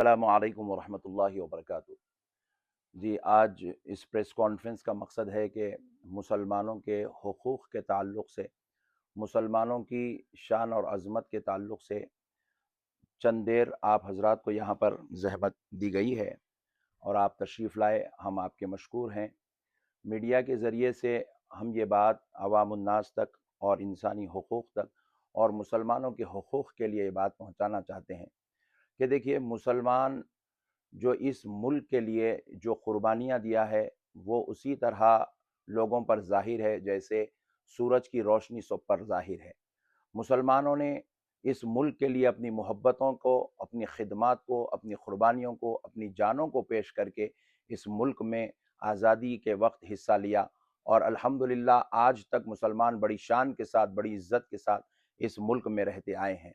अस्सलामु अलैकुम वरहमतुल्लाहि वबरकातुहू। जी, आज इस प्रेस कॉन्फ्रेंस का मकसद है कि मुसलमानों के हुकूक़ के ताल्लुक़ से, मुसलमानों की शान और अज़मत के ताल्लुक़ से चंद देर आप हज़रात को यहाँ पर ज़हमत दी गई है और आप तशरीफ़ लाए, हम आपके मशकूर हैं। मीडिया के ज़रिए से हम ये बात अवामुन्नास तक और इंसानी हुकूक़ तक और मुसलमानों के हुकूक़ के लिए ये बात पहुँचाना चाहते हैं कि देखिए, मुसलमान जो इस मुल्क के लिए जो कुर्बानियाँ दिया है, वो उसी तरह लोगों पर ज़ाहिर है जैसे सूरज की रोशनी सब पर ज़ाहिर है। मुसलमानों ने इस मुल्क के लिए अपनी मोहब्बतों को, अपनी खिदमात को, अपनी कुर्बानियों को, अपनी जानों को पेश करके इस मुल्क में आज़ादी के वक्त हिस्सा लिया और अल्हम्दुलिल्लाह आज तक मुसलमान बड़ी शान के साथ, बड़ी इज़्ज़त के साथ इस मुल्क में रहते आए हैं।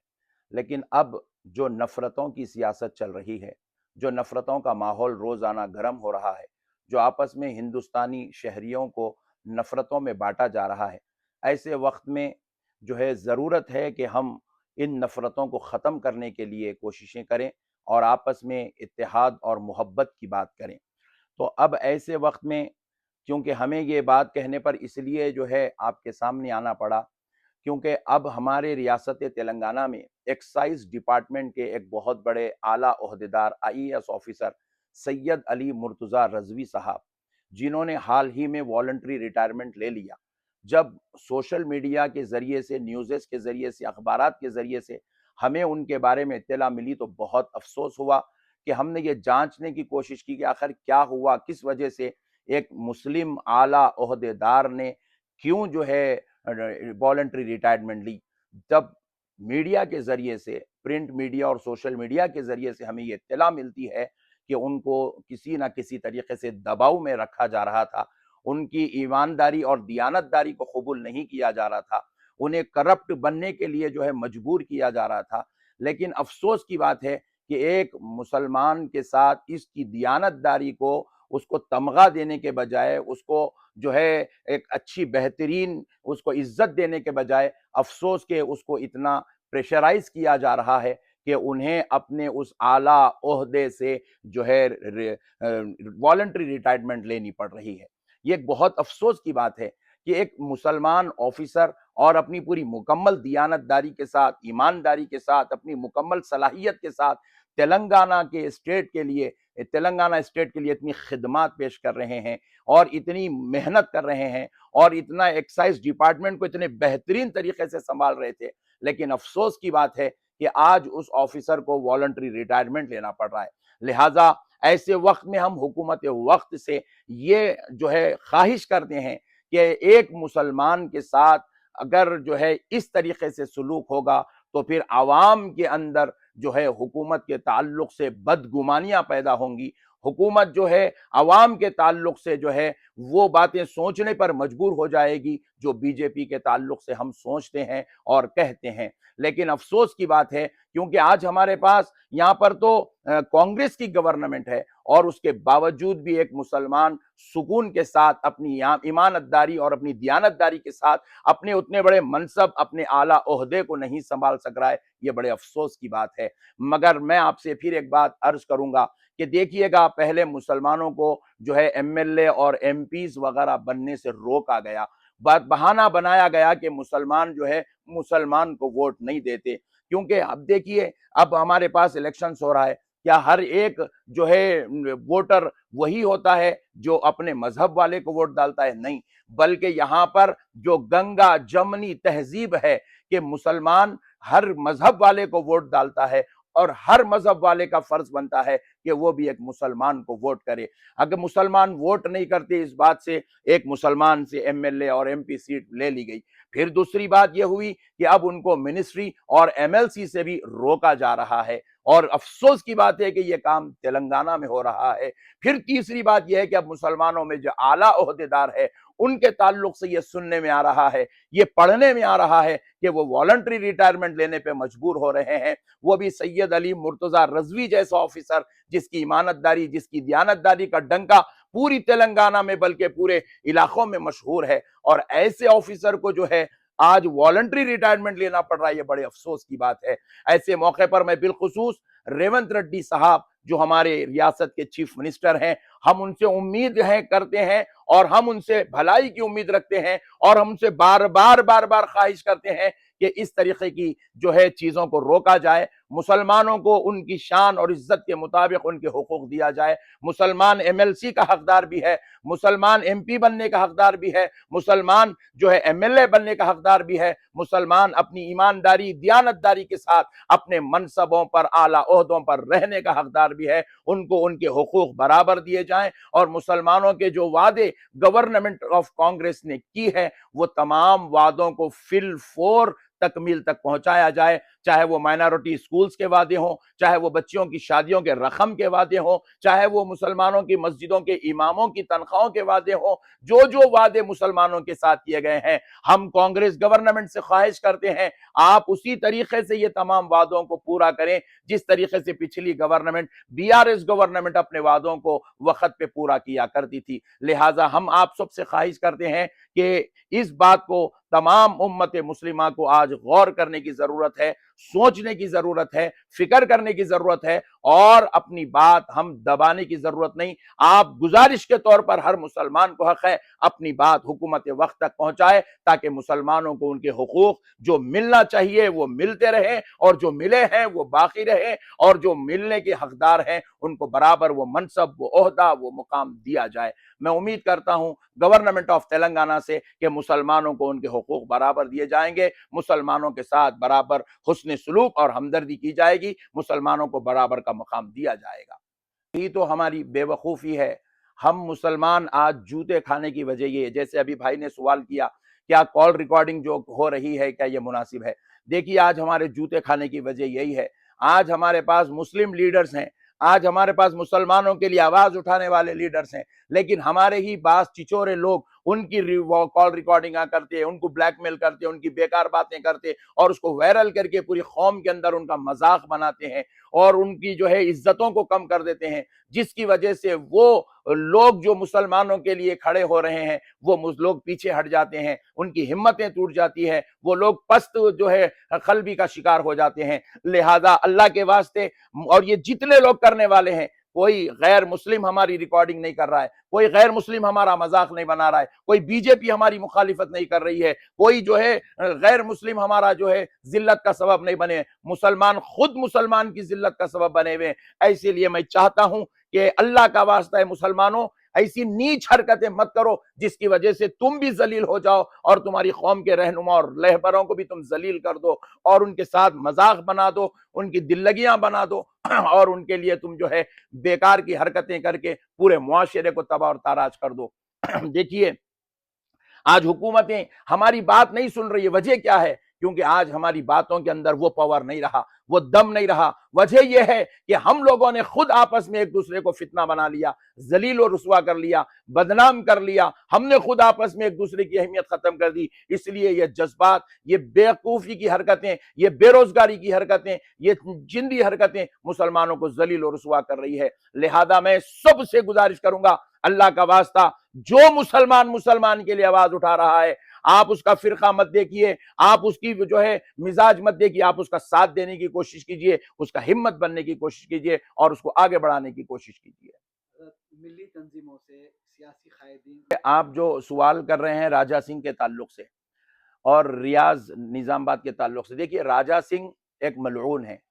लेकिन अब जो नफ़रतों की सियासत चल रही है, जो नफ़रतों का माहौल रोज़ाना गर्म हो रहा है, जो आपस में हिंदुस्तानी शहरियों को नफ़रतों में बाँटा जा रहा है, ऐसे वक्त में जो है ज़रूरत है कि हम इन नफ़रतों को ख़त्म करने के लिए कोशिशें करें और आपस में इत्तेहाद और मोहब्बत की बात करें। तो अब ऐसे वक्त में क्योंकि हमें ये बात कहने पर इसलिए जो है आपके सामने आना पड़ा, क्योंकि अब हमारे रियासत तेलंगाना में एक्साइज़ डिपार्टमेंट के एक बहुत बड़े आला ओहदेदार आईएएस ऑफ़िसर सैयद अली मुर्तज़ा रज़वी साहब, जिन्होंने हाल ही में वॉलंटरी रिटायरमेंट ले लिया। जब सोशल मीडिया के ज़रिए से, न्यूज़ेस के ज़रिए से, अखबारात के ज़रिए से हमें उनके बारे में इत्तला मिली तो बहुत अफ़सोस हुआ कि हमने ये जाँचने की कोशिश की कि आखिर क्या हुआ, किस वजह से एक मुस्लिम आला ओहदेदार ने क्यों जो है वॉलंटरी रिटायरमेंट ली। जब मीडिया के ज़रिए से, प्रिंट मीडिया और सोशल मीडिया के ज़रिए से हमें ये इत्तला मिलती है कि उनको किसी न किसी तरीके से दबाव में रखा जा रहा था, उनकी ईमानदारी और दियानतदारी को कबूल नहीं किया जा रहा था, उन्हें करप्ट बनने के लिए जो है मजबूर किया जा रहा था। लेकिन अफ़सोस की बात है कि एक मुसलमान के साथ इसकी दियानतदारी को उसको तमगा देने के बजाय, उसको जो है एक अच्छी बेहतरीन उसको इज़्ज़त देने के बजाय अफ़सोस के उसको इतना प्रेशराइज़ किया जा रहा है कि उन्हें अपने उस आला ओहदे से जो है वॉलंटरी रिटायरमेंट लेनी पड़ रही है। ये एक बहुत अफ़सोस की बात है कि एक मुसलमान ऑफ़िसर और अपनी पूरी मुकम्मल दियानतदारी के साथ, ईमानदारी के साथ, अपनी मुकम्मल सलाहियत के साथ तेलंगाना स्टेट के लिए इतनी खिदमात पेश कर रहे हैं और इतनी मेहनत कर रहे हैं और इतना एक्साइज़ डिपार्टमेंट को इतने बेहतरीन तरीके से संभाल रहे थे। लेकिन अफ़सोस की बात है कि आज उस ऑफ़िसर को वॉलंटरी रिटायरमेंट लेना पड़ रहा है। लिहाज़ा ऐसे वक्त में हम हुकूमत वक्त से ये जो है ख्वाहिश करते हैं कि एक मुसलमान के साथ अगर जो है इस तरीके से सलूक होगा तो फिर आवाम के अंदर जो है हुकूमत के ताल्लुक से बदगुमानियां पैदा होंगी। हुकूमत जो है अवाम के ताल्लुक से जो है वो बातें सोचने पर मजबूर हो जाएगी जो बीजेपी के ताल्लुक से हम सोचते हैं और कहते हैं। लेकिन अफसोस की बात है क्योंकि आज हमारे पास यहाँ पर तो कांग्रेस की गवर्नमेंट है और उसके बावजूद भी एक मुसलमान सुकून के साथ अपनी ईमानतदारी और अपनी दियानतदारी के साथ अपने उतने बड़े मनसब, अपने आला ओहदे को नहीं संभाल सक रहा है। ये बड़े अफसोस की बात है। मगर मैं आपसे फिर एक बात अर्ज करूंगा कि देखिएगा, पहले मुसलमानों को जो है एमएलए और एमपीज वगैरह बनने से रोका गया, बहाना बनाया गया कि मुसलमान जो है मुसलमान को वोट नहीं देते। क्योंकि अब देखिए, अब हमारे पास इलेक्शन हो रहा है, क्या हर एक जो है वोटर वही होता है जो अपने मजहब वाले को वोट डालता है? नहीं, बल्कि यहाँ पर जो गंगा जमनी तहजीब है कि मुसलमान हर मजहब वाले को वोट डालता है और हर मजहब वाले का फर्ज बनता है कि वो भी एक मुसलमान को वोट करे। अगर मुसलमान वोट नहीं करते, इस बात से एक मुसलमान से एमएलए और एमपी सीट ले ली गई। फिर दूसरी बात यह हुई कि अब उनको मिनिस्ट्री और एमएलसी से भी रोका जा रहा है और अफसोस की बात है कि यह काम तेलंगाना में हो रहा है। फिर तीसरी बात यह है कि अब मुसलमानों में जो आला ओहदेदार है उनके ताल्लुक से यह सुनने में आ रहा है, ये पढ़ने में आ रहा है कि वो वॉलंटरी रिटायरमेंट लेने पे मजबूर हो रहे हैं। वो भी सैयद अली मुर्तजा रजवी जैसा ऑफिसर जिसकी ईमानतदारी, जिसकी दियानतदारी का डंका पूरी तेलंगाना में बल्कि पूरे इलाकों में मशहूर है और ऐसे ऑफिसर को जो है आज वॉलंटरी रिटायरमेंट लेना पड़ रहा है। ये बड़े अफसोस की बात है। ऐसे मौके पर मैं बिलखुसूस रेवंत रेड्डी साहब जो हमारे रियासत के चीफ मिनिस्टर हैं, हम उनसे उम्मीद है करते हैं और हम उनसे भलाई की उम्मीद रखते हैं और हम उनसे बार बार ख्वाहिश करते हैं कि इस तरीके की जो है चीजों को रोका जाए, मुसलमानों को उनकी शान और इज्जत के मुताबिक उनके हुकूक दिया जाए। मुसलमान एमएलसी का हकदार भी है, मुसलमान एमपी बनने का हकदार भी है, मुसलमान जो है एमएलए बनने का हकदार भी है, मुसलमान अपनी ईमानदारी दियानतदारी के साथ अपने मनसबों पर आला ओहदों पर रहने का हकदार भी है। उनको उनके हुकूक बराबर दिए जाएं और मुसलमानों के जो वादे गवर्नमेंट ऑफ कांग्रेस ने की है वो तमाम वादों को फिल फोर तकमील तक पहुंचाया जाए, चाहे वो माइनॉरिटी स्कूल्स के वादे हों, चाहे वो बच्चियों की शादियों के रकम के वादे हों, चाहे वो मुसलमानों की मस्जिदों के इमामों की तनख्वाहों के वादे हों। जो जो वादे मुसलमानों के साथ किए गए हैं, हम कांग्रेस गवर्नमेंट से ख्वाहिश करते हैं आप उसी तरीके से ये तमाम वादों को पूरा करें जिस तरीके से पिछली गवर्नमेंट बीआरएस गवर्नमेंट अपने वादों को वक्त पे पूरा किया करती थी। लिहाजा हम आप सबसे ख्वाहिश करते हैं कि इस बात को तमाम उम्मत मुस्लिमा को आज गौर करने की जरूरत है, सोचने की जरूरत है, फिक्र करने की जरूरत है और अपनी बात हम दबाने की जरूरत नहीं। आप गुजारिश के तौर पर हर मुसलमान को हक है अपनी बात हुकूमत वक्त तक पहुंचाए ताकि मुसलमानों को उनके हुकूक जो मिलना चाहिए वो मिलते रहे और जो मिले हैं वो बाकी रहे और जो मिलने के हकदार हैं उनको बराबर वो मनसब, वो ओहदा, वो मुकाम दिया जाए। मैं उम्मीद करता हूं गवर्नमेंट ऑफ तेलंगाना से कि मुसलमानों को उनके हुकूक बराबर दिए जाएंगे, मुसलमानों के साथ बराबर हुस्न सुलूक और हमदर्दी की जाएगी, मुसलमानों को बराबर का मुकाम दिया जाएगा। यही तो हमारी बेवकूफ़ी है। हम मुसलमान आज जूते खाने की वजह ये है, जैसे अभी भाई ने सवाल किया क्या कॉल रिकॉर्डिंग जो हो रही है क्या ये मुनासिब है। देखिए आज हमारे जूते खाने की वजह यही है, आज हमारे पास मुस्लिम लीडर्स हैं, आज हमारे पास मुसलमानों के लिए आवाज उठाने वाले लीडर्स हैं, लेकिन हमारे ही पास चिचोरे लोग उनकी कॉल रिकॉर्डिंग करते हैं, उनको ब्लैकमेल करते हैं, उनकी बेकार बातें करते और उसको वायरल करके पूरी कौम के अंदर उनका मजाक बनाते हैं और उनकी जो है इज्जतों को कम कर देते हैं, जिसकी वजह से वो लोग जो मुसलमानों के लिए खड़े हो रहे हैं वो लोग पीछे हट जाते हैं, उनकी हिम्मतें टूट जाती है, वो लोग पस्त जो है खलबी का शिकार हो जाते हैं। लिहाजा अल्लाह के वास्ते, और ये जितने लोग करने वाले हैं, कोई गैर मुस्लिम हमारी रिकॉर्डिंग नहीं कर रहा है, कोई गैर मुस्लिम हमारा मजाक नहीं बना रहा है, कोई बीजेपी हमारी मुखालिफत नहीं कर रही है, कोई जो है गैर मुस्लिम हमारा जो है जिल्लत का सबब नहीं बने, मुसलमान खुद मुसलमान की जिल्लत का सबब बने हुए। इसीलिए मैं चाहता हूं कि अल्लाह का वास्ता है मुसलमानों, ऐसी नीच हरकतें मत करो जिसकी वजह से तुम भी जलील हो जाओ और तुम्हारी कौम के रहनुमा और रहबरों को भी तुम जलील कर दो और उनके साथ मजाक बना दो, उनकी दिल्लगियां बना दो और उनके लिए तुम जो है बेकार की हरकतें करके पूरे मुआशरे को तबाह और ताराज कर दो। देखिए आज हुकूमतें हमारी बात नहीं सुन रही है, वजह क्या है? क्योंकि आज हमारी बातों के अंदर वो पावर नहीं रहा, वो दम नहीं रहा। वजह यह है कि हम लोगों ने खुद आपस में एक दूसरे को फितना बना लिया, जलील और रुसवा कर लिया, बदनाम कर लिया, हमने खुद आपस में एक दूसरे की अहमियत खत्म कर दी। इसलिए ये जज्बात, ये बेवकूफी की हरकतें, ये बेरोजगारी की हरकतें, ये जिंदी हरकतें मुसलमानों को जलील और रुसवा कर रही है। लिहाजा मैं सबसे गुजारिश करूंगा, अल्लाह का वास्ता, जो मुसलमान मुसलमान के लिए आवाज उठा रहा है, आप उसका फिरका मत देखिए, आप उसकी जो है मिजाज मत देखिए, आप उसका साथ देने की कोशिश कीजिए, उसका हिम्मत बनने की कोशिश कीजिए और उसको आगे बढ़ाने की कोशिश कीजिए। मिली तंजीमों से सियासी कायदीन, आप जो सवाल कर रहे हैं राजा सिंह के ताल्लुक से और रियाज निजामाबाद के ताल्लुक से, देखिए राजा सिंह एक मलऊन है।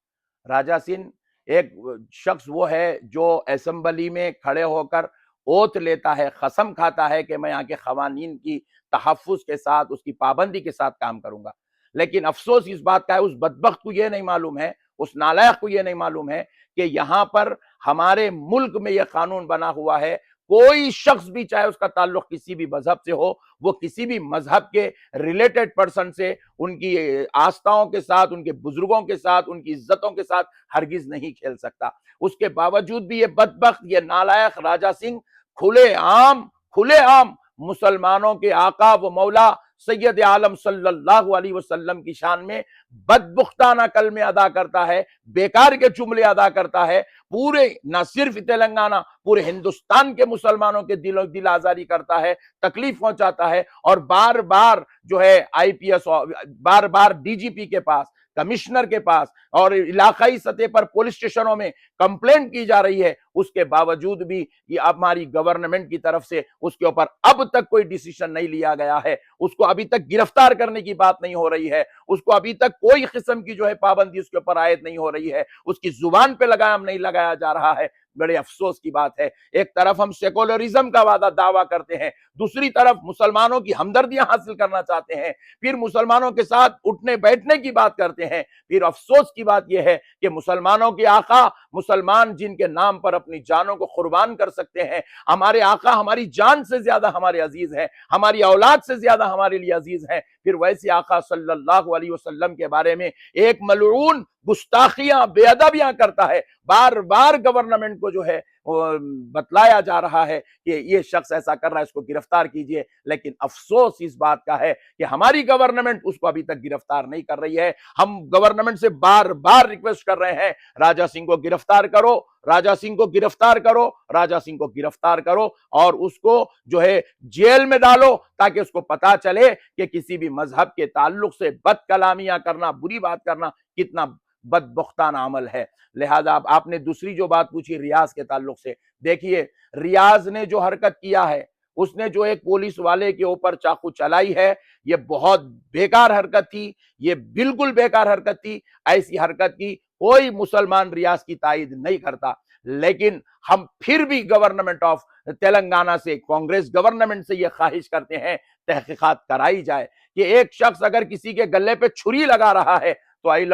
राजा सिंह एक शख्स वो है जो असेंबली में खड़े होकर ओथ लेता है, कसम खाता है कि मैं यहाँ के खवानीन की तहफ़्फ़ुज़ के साथ, उसकी पाबंदी के साथ काम करूंगा। लेकिन अफसोस इस बात का है, उस बदबख्त को यह नहीं मालूम है, उस नालायक को यह नहीं मालूम है कि यहाँ पर हमारे मुल्क में यह कानून बना हुआ है, कोई शख्स भी चाहे उसका ताल्लुक किसी भी मजहब से हो, वो किसी भी मजहब के रिलेटेड पर्सन से, उनकी आस्थाओं के साथ, उनके बुजुर्गों के साथ, उनकी इज्जतों के साथ हरगिज नहीं खेल सकता। उसके बावजूद भी ये बदबख्त, ये नालायक राजा सिंह खुले आम मुसलमानों के आका व मौला सैयद आलम सल्लल्लाहु अलैहि वसल्लम की शान में बदबख्ताना कलमे अदा करता है, बेकार के जुमले अदा करता है, पूरे न सिर्फ तेलंगाना, पूरे हिंदुस्तान के मुसलमानों के दिल आजारी करता है, तकलीफ पहुंचाता है और बार बार जो है आईपीएस, बार बार डीजीपी के पास, कमिश्नर के पास और इलाकाई सतह पर पुलिस स्टेशनों में कंप्लेंट की जा रही है, उसके बावजूद भी ये हमारी गवर्नमेंट की तरफ से उसके ऊपर अब तक कोई डिसीजन नहीं लिया गया है। उसको अभी तक गिरफ्तार करने की बात नहीं हो रही है, उसको अभी तक कोई किस्म की जो है पाबंदी उसके ऊपर आयद नहीं हो रही है, उसकी जुबान पे लगाम नहीं लगाया जा रहा है। बड़े अफसोस की बात है, एक तरफ हम सेकुलरिज्म का दावा करते हैं, दूसरी तरफ मुसलमानों की हमदर्दियां हासिल करना चाहते हैं, फिर मुसलमानों के साथ उठने बैठने की बात करते हैं। फिर अफसोस की बात यह है कि मुसलमानों के आका, मुसलमान जिनके नाम पर अपनी जानों को कुर्बान कर सकते हैं, हमारे आका हमारी जान से ज्यादा हमारे अजीज हैं, हमारी औलाद से ज्यादा हमारे लिए अजीज हैं, फिर वैसे आका सल्लल्लाहु अलैहि वसल्लम के बारे में एक मलऊन गुस्ताखियां बेअदबियां करता है। बार बार गवर्नमेंट को जो है बतलाया जा रहा है कि ये शख्स ऐसा कर रहा है, इसको गिरफ्तार कीजिए, लेकिन अफसोस इस बात का है कि हमारी गवर्नमेंट उसको अभी तक गिरफ्तार नहीं कर रही है। हम गवर्नमेंट से बार बार रिक्वेस्ट कर रहे हैं, राजा सिंह को गिरफ्तार करो, राजा सिंह को गिरफ्तार करो, राजा सिंह को गिरफ्तार करो और उसको जो है जेल में डालो, ताकि उसको पता चले कि किसी भी मजहब के ताल्लुक से बदकलामियां करना, बुरी बात करना कितना बदबख्ताना अमल है। लिहाजा आपने दूसरी जो बात पूछी रियाज के ताल्लुक से, देखिए रियाज ने जो हरकत किया है, उसने जो एक पुलिस वाले के ऊपर चाकू चलाई है, ये बहुत बेकार हरकत थी, ये बिल्कुल बेकार हरकत थी। ऐसी हरकत की कोई मुसलमान रियाज की तायद नहीं करता, लेकिन हम फिर भी गवर्नमेंट ऑफ तेलंगाना से, कांग्रेस गवर्नमेंट से यह ख्वाहिश करते हैं तहकीकात कराई जाए कि एक शख्स अगर किसी के गले पे छुरी लगा रहा है तो आई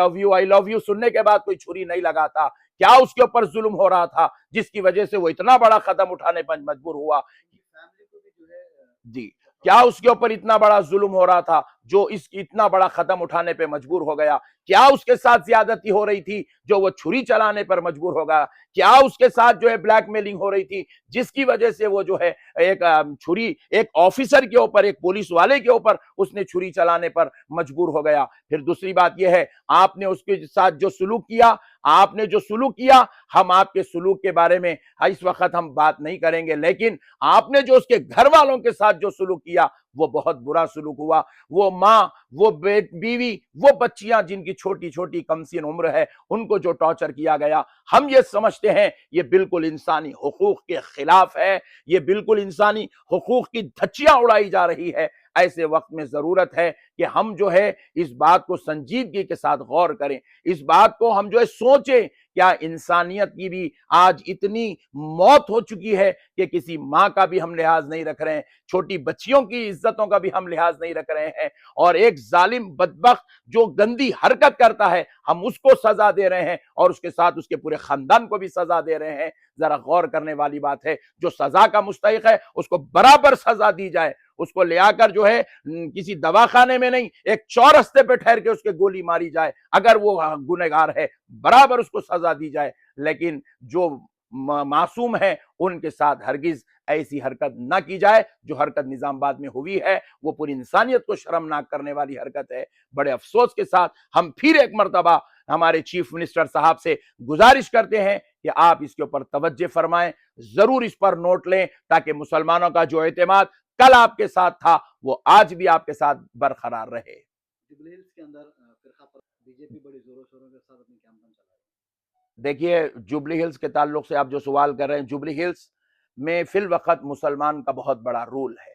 लव यू सुनने के बाद कोई छुरी नहीं लगाता। क्या उसके ऊपर जुल्म हो रहा था जिसकी वजह से वो इतना बड़ा कदम उठाने पर मजबूर हुआ? फैमिली को भी जो है जी, क्या उसके ऊपर इतना बड़ा जुल्म हो रहा था जो इस इतना बड़ा कदम उठाने पे मजबूर हो गया? क्या उसके साथ ज्यादती हो रही थी जो वो छुरी चलाने पर मजबूर हो गया? क्या उसके साथ जो है ब्लैकमेलिंग हो रही थी जिसकी वजह से वो जो है एक छुरी, एक ऑफिसर के ऊपर, एक पुलिस वाले के ऊपर उसने छुरी चलाने पर मजबूर हो गया? फिर दूसरी बात यह है, आपने उसके साथ जो सुलूक किया, आपने जो सुलूक किया, हम आपके सुलूक के बारे में इस वक्त हम बात नहीं करेंगे, लेकिन आपने जो उसके घर वालों के साथ जो सुलूक किया वो बहुत बुरा सुलूक हुआ। वो माँ, वो बीवी, वो बच्चियां जिनकी छोटी छोटी कमसीन उम्र है, उनको जो टॉर्चर किया गया, हम ये समझते हैं ये बिल्कुल इंसानी हुकूक के खिलाफ है, ये बिल्कुल इंसानी हुकूक की धज्जियां उड़ाई जा रही है। ऐसे वक्त में जरूरत है कि हम जो है इस बात को संजीदगी के साथ गौर करें, इस बात को हम जो है सोचें, क्या इंसानियत की भी आज इतनी मौत हो चुकी है कि किसी माँ का भी हम लिहाज नहीं रख रहे हैं, छोटी बच्चियों की इज्जतों का भी हम लिहाज नहीं रख रहे हैं, और एक जालिम बदबख्त जो गंदी हरकत करता है हम उसको सजा दे रहे हैं और उसके साथ उसके पूरे खानदान को भी सजा दे रहे हैं। जरा गौर करने वाली बात है, जो सजा का मुस्तहिक है उसको बराबर सजा दी जाए, उसको ले आकर जो है किसी दवाखाने में नहीं, एक चौरस्ते पे ठहर के उसके गोली मारी जाए, अगर वो गुनहगार है बराबर उसको सजा दी जाए, लेकिन जो मासूम है उनके साथ हरगिज ऐसी हरकत ना की जाए। जो हरकत निजामाबाद में हुई है वो पूरी इंसानियत को शर्मनाक करने वाली हरकत है। बड़े अफसोस के साथ हम फिर एक मर्तबा हमारे चीफ मिनिस्टर साहब से गुजारिश करते हैं कि आप इसके ऊपर तवज्जो फरमाएं, जरूर इस पर नोट लें, ताकि मुसलमानों का जो एतमाद कल आपके साथ था वो आज भी आपके साथ बरकरार रहे। जुबली हिल्स के अंदर फिरका पर बीजेपी बड़ी जोरों शोरों के साथ अपनी कैंपेन चला रही है। देखिए, जुबली हिल्स के ताल्लुक से आप जो सवाल कर रहे हैं, जुबली हिल्स में फिल वक्त मुसलमान का बहुत बड़ा रोल है।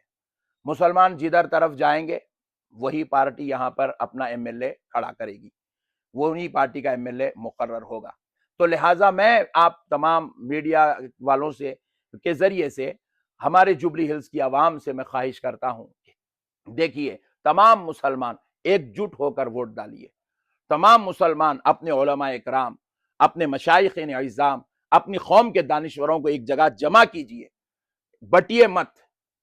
मुसलमान जिधर तरफ जाएंगे वही पार्टी यहाँ पर अपना एमएलए खड़ा करेगी, वही पार्टी का एमएलए मुकर्रर होगा। तो लिहाजा मैं आप तमाम मीडिया वालों से के जरिए से हमारे जुबली हिल्स की आवाम से मैं ख्वाहिश करता हूँ, देखिए तमाम मुसलमान एकजुट होकर वोट डालिए। तमाम मुसलमान अपने उलमा इकराम, अपने मशाइखीन इज़्ज़ाम, अपनी कौम के दानिश्वरों को एक जगह जमा कीजिए, बटिए मत,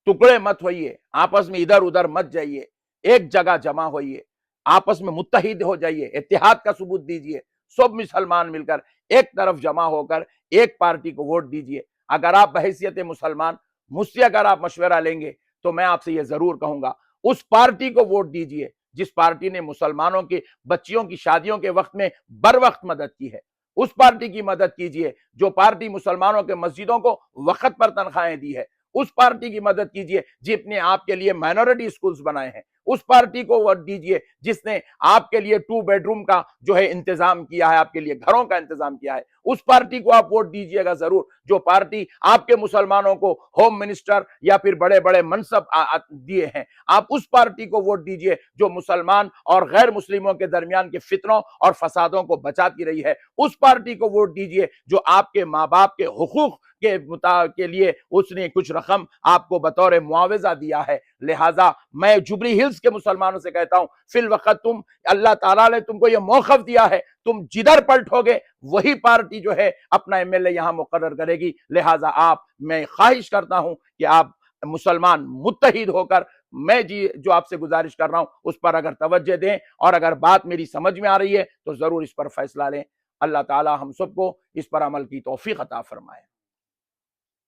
टुकड़े मत होइए, आपस में इधर उधर मत जाइए, एक जगह जमा होइए, आपस में मुत्तहिद हो जाइए, इत्तेहाद का सबूत दीजिए, सब मुसलमान मिलकर एक तरफ जमा होकर एक पार्टी को वोट दीजिए। अगर आप बहैसियत मुसलमान मुझसे अगर आप मशवरा लेंगे तो मैं आपसे यह जरूर कहूंगा, उस पार्टी को वोट दीजिए जिस पार्टी ने मुसलमानों की बच्चियों की शादियों के वक्त में बर वक्त मदद की है। उस पार्टी की मदद कीजिए जो पार्टी मुसलमानों के मस्जिदों को वक्त पर तनख्वाहें दी है। उस पार्टी की मदद कीजिए जिसने आपके लिए माइनॉरिटी स्कूल्स बनाए हैं। उस पार्टी को वोट दीजिए जिसने आपके लिए 2 बेडरूम का जो है इंतजाम किया है, आपके लिए घरों का इंतजाम किया है, उस पार्टी को आप वोट दीजिएगा जरूर। जो पार्टी आपके मुसलमानों को होम मिनिस्टर या फिर बड़े बड़े मनसब दिए हैं, आप उस पार्टी को वोट दीजिए जो मुसलमान और गैर मुस्लिमों के दरमियान के फितनों और फसादों को बचाती रही है। उस पार्टी को वोट दीजिए जो आपके माँ बाप के हुकूक के लिए उसने कुछ रकम आपको बतौर मुआवजा दिया है। लिहाजा मैं जुबली हिल्स के मुसलमानों से कहता हूं, फिल वक्त तुम, अल्लाह ताला ने तुमको यह मौक़िफ़ दिया है, तुम जिधर पलटोगे वही पार्टी जो है अपना एमएलए यहां मुकर्रर करेगी। लिहाजा आप, मैं ख्वाहिश करता हूं कि आप मुसलमान मुत्तहिद होकर, मैं जी जो आपसे गुजारिश कर रहा हूं उस पर अगर तवज्जो दें और अगर बात मेरी समझ में आ रही है तो जरूर इस पर फैसला लें। अल्लाह ताला हम सबको इस पर अमल की तौफीक अता फरमाए।